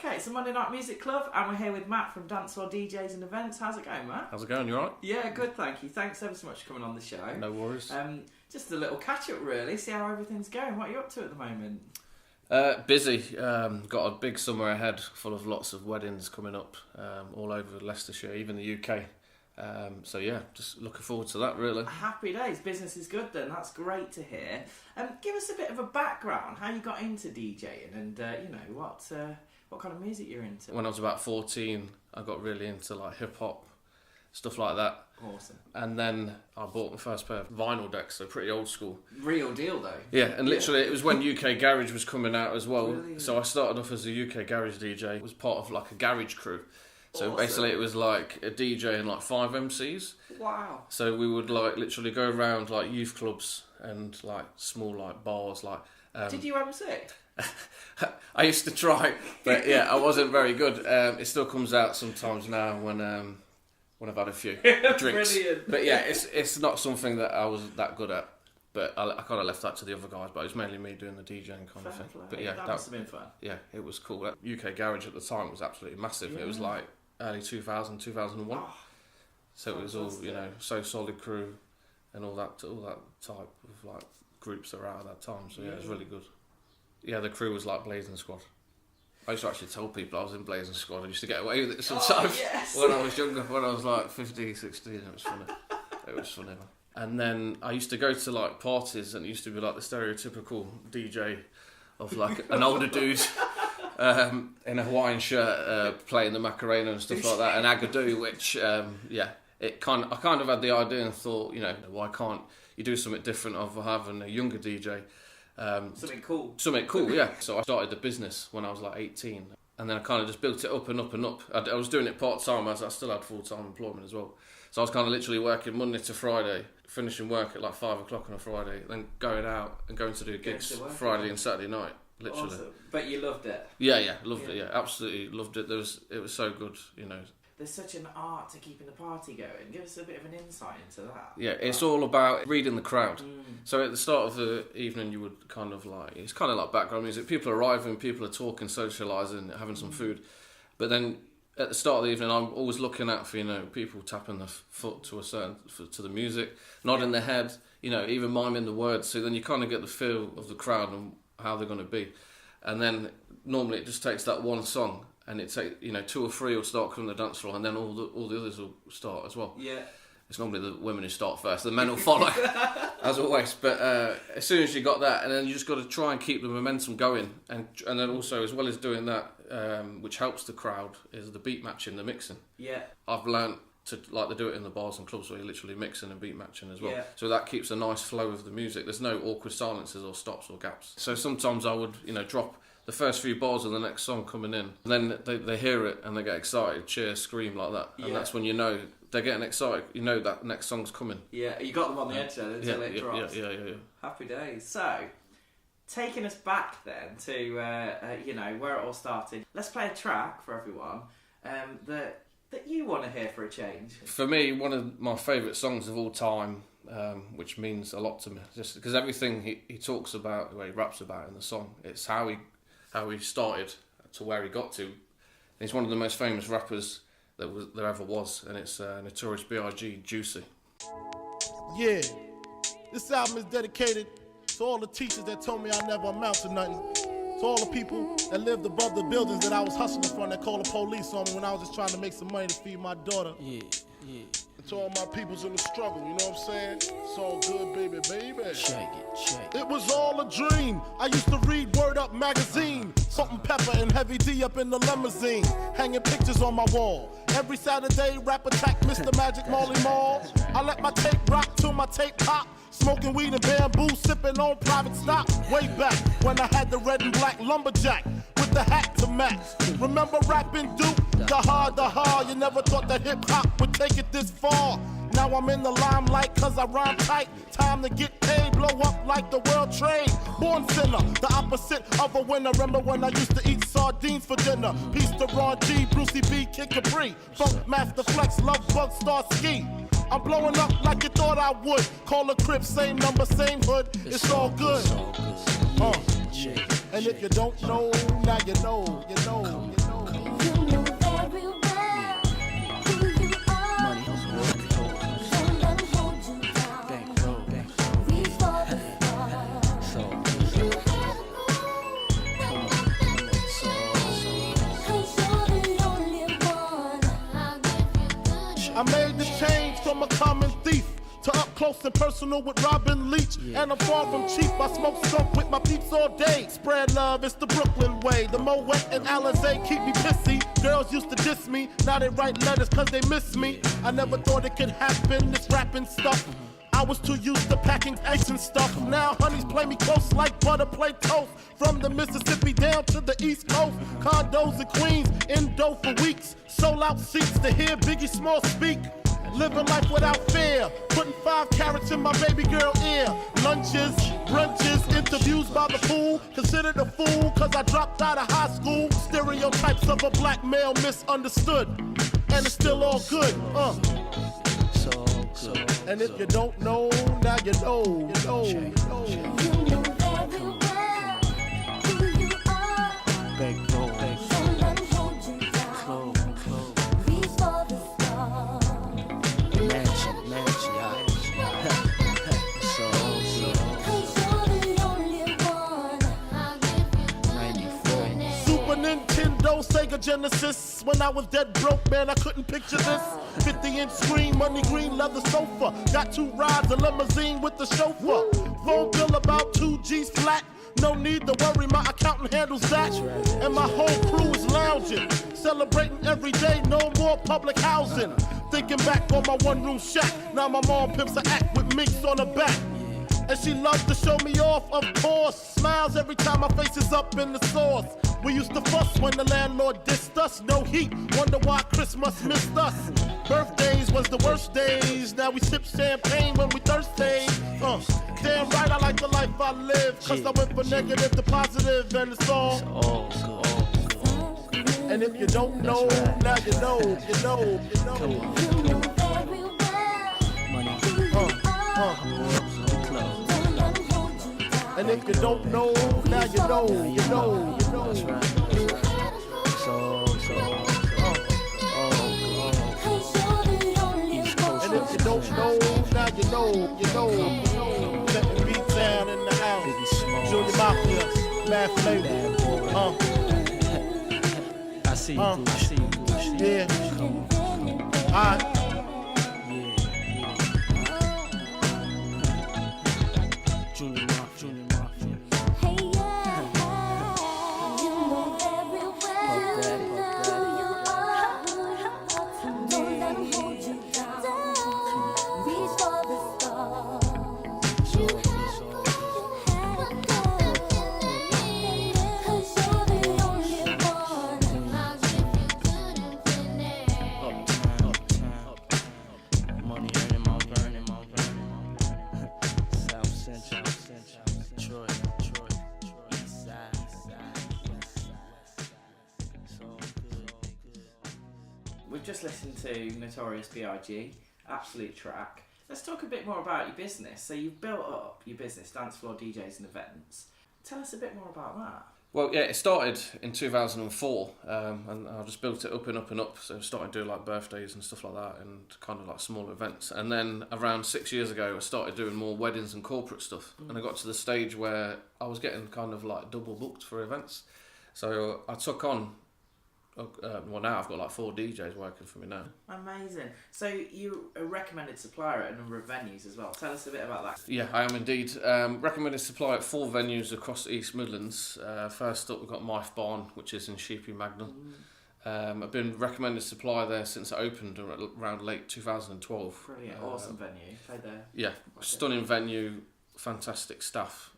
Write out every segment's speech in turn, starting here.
Okay, it's a Monday Night Music Club, and we're here with Matt from Dancehall DJs and Events. How's it going, Matt? How's it going? You alright? Yeah, good, thank you. Thanks ever so much for coming on the show. No worries. Just a little catch-up, really, see how everything's going. What are you up to at the moment? Busy. Got a big summer ahead, full of lots of weddings coming up all over Leicestershire, even the UK. So yeah, just looking forward to that, really. Happy days. Business is good then. That's great to hear. Give us a bit of a background, how you got into DJing and, what kind of music you're into. When I was about 14, I got really into like hip-hop, stuff like that. Awesome. And then I bought my first pair of vinyl decks, so pretty old school. Real deal, though. Yeah, and literally it was when UK Garage was coming out as well. Brilliant. So I started off as a UK Garage DJ. It was part of like a garage crew. So Awesome. basically it was like a DJ and like 5 MCs. Wow. So we would like literally go around like youth clubs and like small like bars like... Did you MC? I used to try, but yeah, I wasn't very good. It still comes out sometimes now when I've had a few drinks. Brilliant. But yeah, it's not something that I was that good at. But I kind of left that to the other guys. But it was mainly me doing the DJing kind of thing. But yeah, that must have been fun. Yeah, it was cool. That UK Garage at the time was absolutely massive. Yeah. It was like early 2000, 2001. Oh, so it was all, you know, So Solid Crew and all that type of like groups that were out at that time. So yeah, it was really good. Yeah, the crew was like Blazing Squad. I used to actually tell people I was in Blazing Squad. I used to get away with it sometimes when I was younger, when I was like 15, 16. It was funny. It was funny, man. And then I used to go to like parties, and it used to be like the stereotypical DJ of like an older dude in a Hawaiian shirt playing the Macarena and stuff like that, and Agadoo, which I kind of had the idea and thought, you know, why can't you do something different of having a younger DJ? Something cool. Something cool, yeah. So I started the business when I was like 18, and then I kind of just built it up and up and up. I was doing it part-time as I still had full-time employment as well. So I was kind of literally working Monday to Friday, finishing work at like 5 o'clock on a Friday, then going out and going to do gigs Friday and Saturday night, literally. Awesome. But you loved it? Yeah, loved it, yeah, absolutely loved it. It was so good, you know. There's such an art to keeping the party going. Give us a bit of an insight into that. Yeah, it's all about reading the crowd. So at the start of the evening, you would kind of like, it's kind of like background music. People are arriving, people are talking, socialising, having some food. But then at the start of the evening, I'm always looking out for, you know, people tapping their foot to the music, nodding their head, you know, even miming the words. So then you kind of get the feel of the crowd and how they're going to be. And then normally it just takes that one song, and it takes, you know, 2 or 3 will start coming to the dance floor, and then all the others will start as well. Yeah. It's normally the women who start first, the men will follow, as always. But as soon as you got that, and then you just got to try and keep the momentum going, and then also, as well as doing that, which helps the crowd, is the beat matching, the mixing. Yeah. I've learnt to, like, they do it in the bars and clubs where you're literally mixing and beat matching as well. Yeah. So that keeps a nice flow of the music. There's no awkward silences or stops or gaps. So sometimes I would, you know, drop the first few bars of the next song coming in, and then they hear it and they get excited, cheer, scream like that, and that's when you know they're getting excited. You know that next song's coming. Yeah, you got them on the edge then until it drops. Yeah. Happy days. So, taking us back then to you know, where it all started. Let's play a track for everyone that you want to hear for a change. For me, one of my favourite songs of all time, which means a lot to me, just because everything he talks about, the way he raps about in the song, it's how he started to where he got to. And he's one of the most famous rappers there ever was, and it's Notorious B.I.G. Juicy. Yeah, this album is dedicated to all the teachers that told me I never amount to nothing. To all the people that lived above the buildings that I was hustling from, that called the police on me when I was just trying to make some money to feed my daughter. Yeah. And to all my peoples in the struggle, you know what I'm saying? It's all good, baby. Check it. It was all a dream. I used to read Word Up magazine. Salt and Pepper and Heavy D up in the limousine. Hanging pictures on my wall. Every Saturday, rap attack Mr. Magic Marley Marl. I let my tape rock till my tape pop. Smoking weed and bamboo, sipping on private stock. Way back when I had the red and black lumberjack with the hat to match. Remember rapping Duke? The hard, you never thought that hip-hop would take it this far. Now I'm in the limelight cause I rhyme tight. Time to get paid, blow up like the world trade. Born sinner, the opposite of a winner. Remember when I used to eat sardines for dinner? Peace to Ron G, Brucey B, Kid Capri, Funk Master Flex, Love Bug, Star Ski. I'm blowing up like you thought I would. Call a crib, same number, same hood. It's all good. And if you don't know, now you know. I made the change from a common thief to up close and personal with Robin Leach. And I'm far from cheap, I smoke skunk with my peeps all day. Spread love, it's the Brooklyn way. The Moet and Alizé keep me pissy. Girls used to diss me, now they write letters cause they miss me. I never thought it could happen, this rapping stuff. I was too used to packing ice and stuff. Now honeys play me close like butter play toast. From the Mississippi down to the East Coast. Condos in Queens, indo for weeks. Sold out seats to hear Biggie Small speak. Living life without fear, putting 5 carats in my baby girl ear. Lunches, brunches, interviews by the pool. Considered a fool cause I dropped out of high school. Stereotypes of a black male misunderstood. And it's still all good, So and if you don't know, now you know, you know, you know. You know very well who you are. Big roll, someone hold you down. Reach for the stars. Mansion, so. Cause you're the only one. 94. Super Nintendo, Sega Genesis. When I was dead broke, man, I couldn't picture this. 50-inch screen, money green leather sofa. Got 2 rides, a limousine with the chauffeur. Phone bill about 2 G's flat. No need to worry, my accountant handles that. And my whole crew is lounging, celebrating every day, no more public housing. Thinking back on my one-room shack. Now my mom pimps an act with minks on her back. And she loves to show me off, of course. Smiles every time my face is up in the sauce. We used to fuss when the landlord dissed us. No heat, wonder why Christmas missed us. Birthdays was the worst days. Now we sip champagne when we thirsty. Damn right I like the life I live. Cause I went from negative to positive and it's all good. And if you don't know, now you know, you know, you know. You know very well Money. who you are. And if you don't know, now you know, you know, you know. That's right. And if you don't know, now you know, you know. Let me beat down in the house. Junior Mafia, Mad Flavor. I see you, Yeah. Alright. Junior Mafia. Hey, yeah. You know very well who you are. Don't let 'em hold you down. Reach for the stars. You have to go. 'Cause you're the only one. Uptown. Money earning, my burning. South Central. Detroit, East Side, it's all good. We've just listened to Notorious B.I.G., absolute track. Let's talk a bit more about your business. So you've built up your business, dance floor DJs and events. Tell us a bit more about that. Well, yeah, it started in 2004, and I just built it up and up and up. So I started doing like birthdays and stuff like that, and kind of like smaller events. And then around 6 years ago, I started doing more weddings and corporate stuff. And I got to the stage where I was getting kind of like double booked for events. So I took on, well, now I've got like 4 DJs working for me now. Amazing. So you a recommended supplier at a number of venues as well. Tell us a bit about that. Yeah, I am indeed. Recommended supply at 4 venues across the East Midlands. First up, we've got Mythe Barn, which is in Sheepy Magnan. I've been recommended supply there since it opened around late 2012. Brilliant, awesome venue. Played there. Yeah, stunning venue, fantastic staff,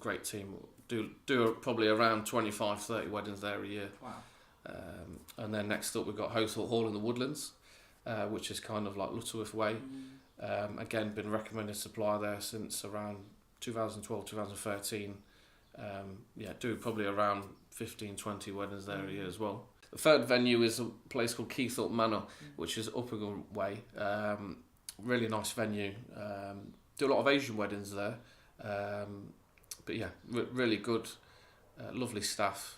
great team. Do probably around 25-30 weddings there a year. Wow. And then next up we've got Household Hall in the Woodlands, which is kind of like Lutterworth Way. Again, been recommended supply there since around 2012, 2013. Do probably around 15-20 weddings there a year as well. The third venue is a place called Keithorpe Manor, which is Uppingham Way. Really nice venue. Do a lot of Asian weddings there. But yeah, really good, lovely staff.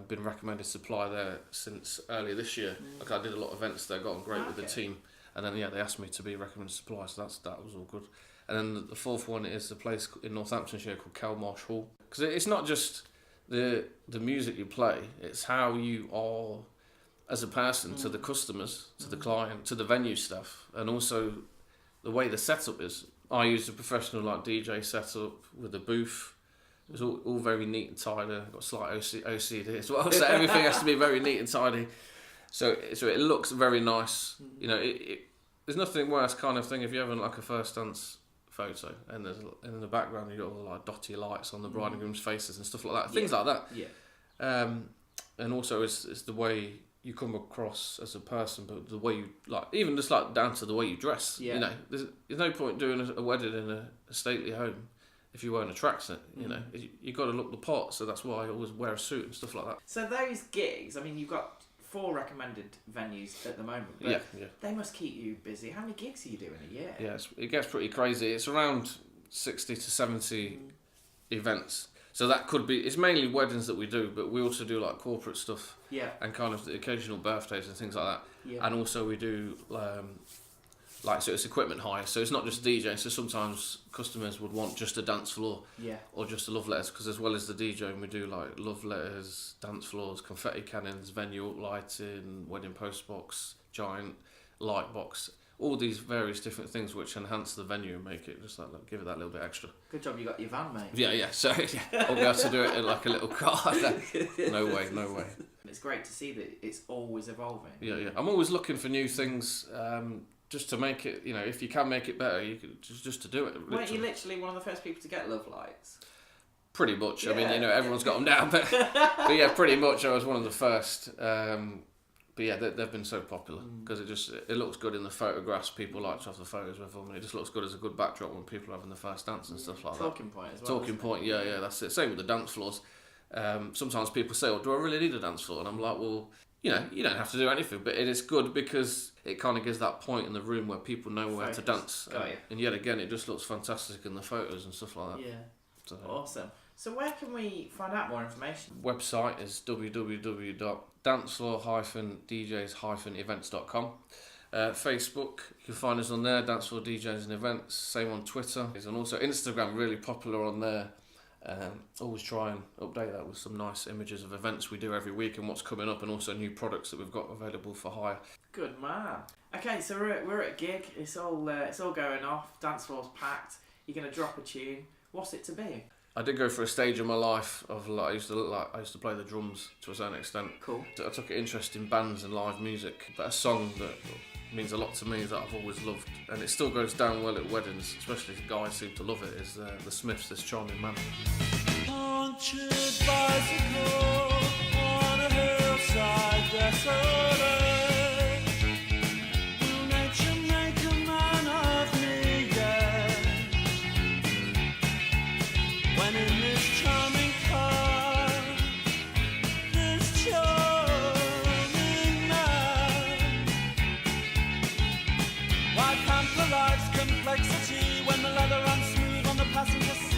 Been recommended supply there since earlier this year. Like I did a lot of events there, got on great with the team, and then they asked me to be recommended supply, so that was all good. And then the fourth one is a place in Northamptonshire called Kelmarsh Hall, because it's not just the music you play, it's how you are as a person to the customers, to the client, to the venue staff, and also the way the setup is. I use a professional like DJ setup with a booth. It's all very neat and tidy. I've got slight OCD as well, so everything has to be very neat and tidy. So it looks very nice. You know, there's nothing worse kind of thing if you're having like a first dance photo and there's in the background you got all like dotty lights on the bride and groom's faces and stuff like that. Things like that. Yeah. And also it's the way you come across as a person, but the way you like, even just like down to the way you dress. Yeah. You know, there's no point doing a wedding in a stately home if you won't attract it. You know, you got to look the part. So that's why I always wear a suit and stuff like that. So those gigs, I mean, you've got 4 recommended venues at the moment. But Yeah. they must keep you busy. How many gigs are you doing a year? Yeah, it gets pretty crazy. It's around 60 to 70 events. So that could be, it's mainly weddings that we do, but we also do like corporate stuff. Yeah. And kind of the occasional birthdays and things like that. Yeah. And also we do so it's equipment hire. So it's not just DJing. So sometimes customers would want just a dance floor. Yeah. Or just a love letters, because as well as the DJing, we do like love letters, dance floors, confetti cannons, venue lighting, wedding post box, giant light box. All these various different things which enhance the venue and make it just like give it that little bit extra. Good job you got your van, mate. Yeah. So I'll be able to do it in like a little car. No way. It's great to see that it's always evolving. Yeah. I'm always looking for new things, just to make it. You know, if you can make it better, you could just to do it. Weren't you literally one of the first people to get love lights? Pretty much. Yeah. I mean, you know, everyone's got them now, but yeah, pretty much. I was one of the first. But yeah, they've been so popular because it looks good in the photographs. People like to have the photos with them, and it just looks good as a good backdrop when people are having the first dance and stuff like Talking point as well. Talking point, yeah, that's it. Same with the dance floors. Sometimes people say, "Well, do I really need a dance floor?" And I'm like, "Well, you know, you don't have to do anything, but it is good because it kind of gives that point in the room where people know where to dance." And yet again, it just looks fantastic in the photos and stuff like that. Yeah. So, Awesome. So where can we find out more information? Website is www.dancefloor-djs-events.com. Facebook, you can find us on there, Dancefloor DJs and Events. Same on Twitter, and also Instagram, really popular on there. Always try and update that with some nice images of events we do every week and what's coming up, and also new products that we've got available for hire. Good man. Okay, so we're at a gig. It's all going off. Dance floor's packed. You're gonna drop a tune. What's it to be? I did go through a stage in my life of I used to play the drums to a certain extent. Cool. I took an interest in bands and live music, but a song that means a lot to me that I've always loved, and it still goes down well at weddings, especially if guys seem to love it, is the Smiths' "This Charming Man." Punctured bicycle on a hillside desolate. Will nature make a man of me yet? When in this charming car, this charming man, why pamper life's complexity when the leather runs smooth on the passenger seat?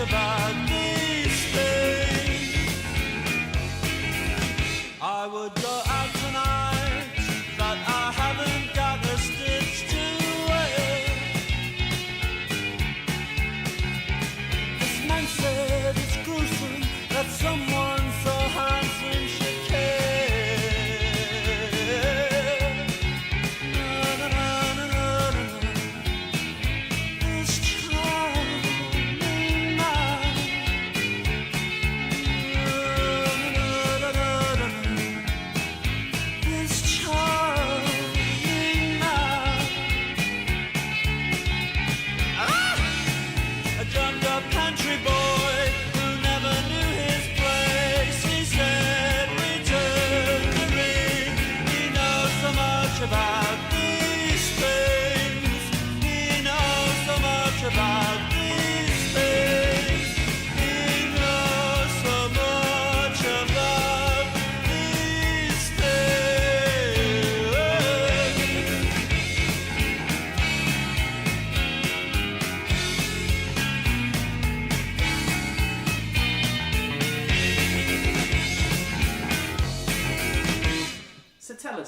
About these things, I would go out tonight, but I haven't got a stitch to wear. This man said it's gruesome that someone so handsome should care. Na, na, na, na, na, na. This child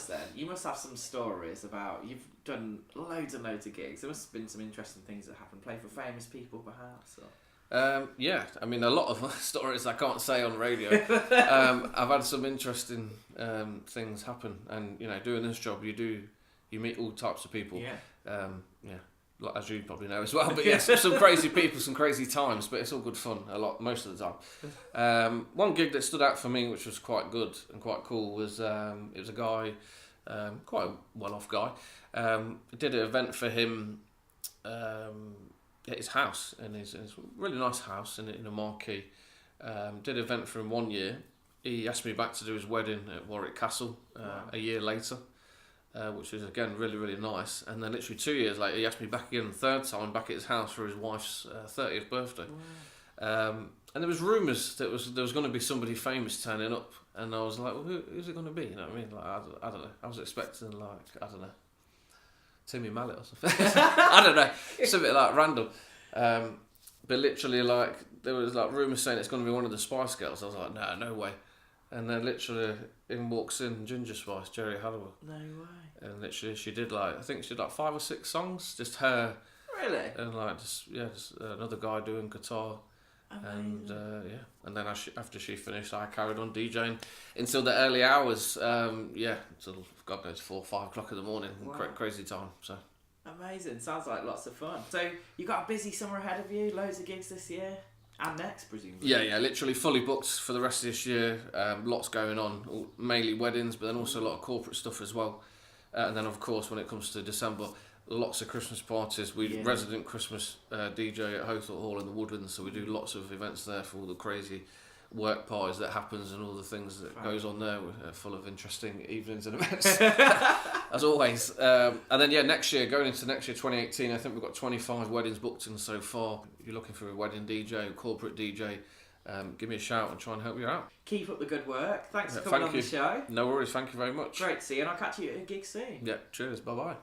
us then. You must have some stories about. You've done loads and loads of gigs. There must have been some interesting things that happened. Play for famous people, perhaps. Or... Yeah, I mean, a lot of stories I can't say on radio. I've had some interesting things happen, and doing this job, you meet all types of people. Yeah. Like, as you probably know as well. But yes, some crazy people, some crazy times, but it's all good fun most of the time. One gig that stood out for me, which was quite good and quite cool, was it was a guy, quite a well-off guy. Did an event for him at his house, and his really nice house in a marquee. Did an event for him 1 year. He asked me back to do his wedding at Warwick Castle a year later. Which was again really, really nice. And then literally 2 years later, he asked me back again the third time, back at his house for his wife's 30th birthday. And there was rumours that there was going to be somebody famous turning up, and I was like, well, who's it going to be? You know what I mean? Like, I don't know. I was expecting Timmy Mallet or something. I don't know, something like random. But literally, like, there was like rumours saying it's going to be one of the Spice Girls. I was like, no way. And then literally in walks in Ginger Spice, Jerry Halliwell. No way. And literally she did I think she did 5 or 6 songs, just her. Really? And just another guy doing guitar. Amazing. And and then after she finished, I carried on DJing until the early hours. Until God knows 4 or 5 o'clock in the morning. Wow. Crazy time. So. Amazing. Sounds like lots of fun. So you got a busy summer ahead of you. Loads of gigs this year. And next, presumably. Yeah, literally fully booked for the rest of this year. Lots going on, mainly weddings, but then also a lot of corporate stuff as well. And then, of course, when it comes to December, lots of Christmas parties. We resident Christmas DJ at Howthorpe Hall in the Woodlands, so we do lots of events there for all the crazy work parties that happens and all the things that goes on there. We're full of interesting evenings and events, as always. And then, next year, going into next year, 2018, I think we've got 25 weddings booked in so far. If you're looking for a wedding DJ, corporate DJ, give me a shout and try and help you out. Keep up the good work. Thanks for coming on the show. No worries, thank you very much. Great to see you, and I'll catch you at a gig soon. Yeah, cheers, bye-bye.